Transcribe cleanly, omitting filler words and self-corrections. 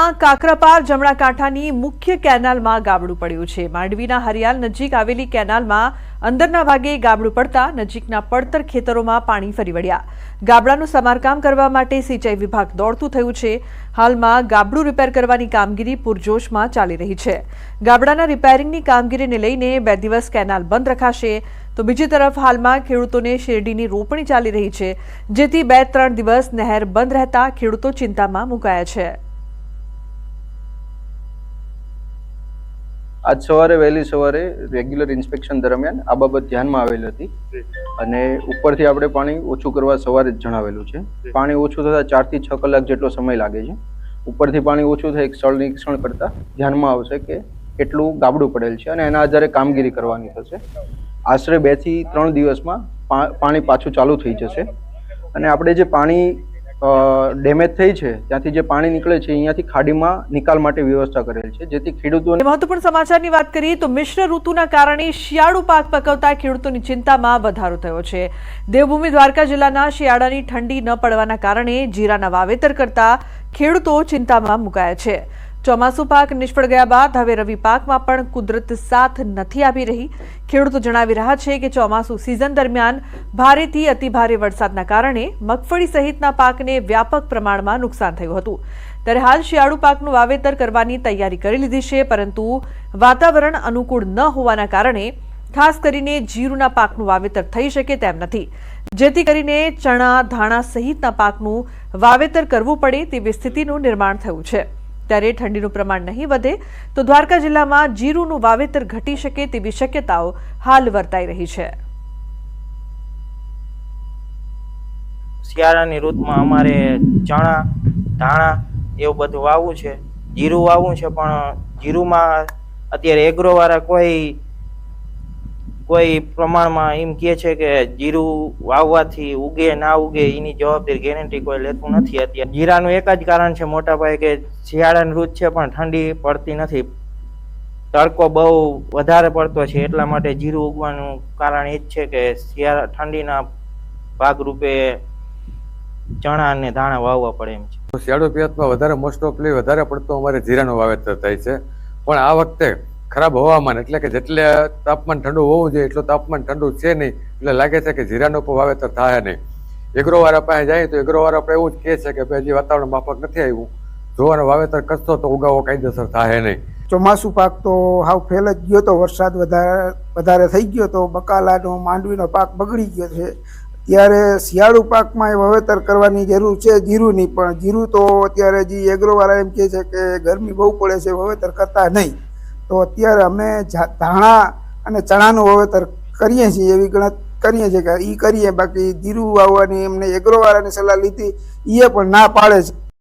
માંડવીમાં કાકરાપાર જમણા કાંઠાની મુખ્ય કેનાલમાં ગાબડું પડ્યું છે। માંડવીના હરિયાલ નજીક આવેલી કેનાલમાં અંદરના ભાગે ગાબડું પડતા નજીકના પડતર ખેતરોમાં પાણી ફરી વળ્યા। ગાબડાનું સમારકામ કરવા માટે સિંચાઈ વિભાગ દોડતું થયું છે। હાલમાં ગાબડું રિપેર કરવાની કામગીરી પૂરજોશમાં ચાલી રહી છે। ગાબડાના રિપેરિંગની કામગીરીને લઈને 2 દિવસ કેનાલ બંધ રખાશે। તો બીજી તરફ હાલમાં ખેડૂતોને શેરડીની રોપણી ચાલી રહી છે, જેથી 2-3 દિવસ નહેર બંધ રહેતા ખેડૂતો ચિંતામાં મુકાયા છે। आज सवारे वहेली सवारे रेग्युलर इंस्पेक्शन दरमियान आ बाबत ध्याનમાં આવેલી હતી અને ઉપરથી આપણે પાણી ઓછું કરવા સવારે જ જણાવેલું છે। પાણી ઓછું થતા 4 થી 6 કલાક જેટલો સમય લાગે છે। ઉપરથી પાણી ઓછું થાય સ્થળ નિરીક્ષણ કરતા ધ્યાનમાં આવશે કે કેટલું ગાબડું પડેલ છે અને એના આધારે કામગીરી કરવાની થશે। આશરે 2 થી 3 દિવસમાં પાણી પાછું ચાલુ થઈ જશે અને આપણે જે પાણી ડેમેજ થઈ છે ત્યાંથી જે પાણી નીકળે છે અહીંયાથી ખાડીમાં નિકાલ માટે વ્યવસ્થા કરેલ છે, જેથી ખેડૂતોને મહત્વપૂર્ણ સમાચારની વાત કરીએ તો મિશ્ર ઋતુના કારણે શિયાળુ પાક પકવતા ખેડૂતોની ચિંતામાં વધારો થયો છે। દેવભૂમિ દ્વારકા જિલ્લાના શિયાળાની ઠંડી ન પડવાના કારણે જીરાના વાવેતર કરતા ખેડૂતો ચિંતામાં મુકાયા છે। ચોમાસુ પાક નિષ્ફળ ગયા બાદ હવે રવિ પાકમાં પણ કુદરત સાથ નથી આપી રહી। ખેડૂતો જણાવી રહ્યા છે કે ચોમાસુ સિઝન દરમિયાન ભારેથી અતિભારે વરસાદના કારણે મગફળી સહિતના પાકને વ્યાપક પ્રમાણમાં નુકસાન થયું હતું। ત્યારે હાલ શિયાળુ પાકનું વાવેતર કરવાની તૈયારી કરી લીધી છે, પરંતુ વાતાવરણ અનુકૂળ ન હોવાના કારણે ખાસ કરીને જીરુના પાકનું વાવેતર થઈ શકે તેમ નથી, જેથી કરીને ચણા, ધાણા સહિતના પાકનું વાવેતર કરવું પડે તેવી સ્થિતિનું નિર્માણ થયું છે। ત્યારે ઠંડીનું પ્રમાણ નહીં વધે તો દ્વારકા જિલ્લામાં જીરુનું વાવેતર ઘટી શકે તેવી શક્યતાઓ હાલ વર્તાઈ રહી છે। શિયાળાની ઋતુમાં અમારે ચણા, ધાણા એવું બધું વાવવું છે, જીરું વાવવું છે, પણ જીરુમાં અત્યારે એગ્રોવાળા કોઈ પ્રમાણમાં એમ કહે છે કે જીરું વાવવાથી ઉગે ના ઉગે એની જવાબદારી ગેરંટી કોઈ લેતું નથી। અત્યારે જીરાનું એક જ કારણ છે મોટા પાયે કે શિયાળાની ઋતુ છે પણ ઠંડી પડતી નથી, તડકો બહુ વધારે પડતો છે, એટલા માટે જીરું ઉગવાનું કારણ એ જ છે કે શિયાળા ઠંડીના ભાગરૂપે ચણા અને ધાણા વાવવા પડે એમ છે। શિયાળુ પિયતમાં વધારે મોસ્ટ ઓફલી વધારે પડતો અમારે જીરાનું વાવેતર થાય છે, પણ આ વખતે ખરાબ હવામાન એટલે કે જેટલે તાપમાન ઠંડુ હોવું જોઈએ એટલું તાપમાન ઠંડુ છે નહીં, એટલે લાગે છે કે જીરાનું પણ વાવેતર થાય નહીં। એગ્રોવાળા પાસે જાય તો એગ્રોવાળા આપણે એવું જ કહે છે કે ભાઈ હજી વાતાવરણ માફક નથી આવ્યું, જોવાનું વાવેતર કરશો તો ઉગાવો કાયદેસર થાય નહીં। ચોમાસું પાક તો હાવ ફેલ જ ગયો તો, વરસાદ વધારે થઈ ગયો તો બકાલાનો માંડવીનો પાક બગડી ગયો છે। ત્યારે શિયાળુ પાકમાં વાવેતર કરવાની જરૂર છે જીરુની, પણ જીરું તો અત્યારે જે એગ્રોવાળા એમ કહે છે કે ગરમી બહુ પડે છે, વાવેતર કરતા નહીં। તો અત્યારે અમે ધાણા અને ચણાનું વાવેતર કરીએ છીએ, એવી કરીએ છીએ કે એ કરીએ, બાકી જીરું વાવવાની એમને એગ્રોવાળાની સલાહ લીધી, એ પણ ના પાડે છે।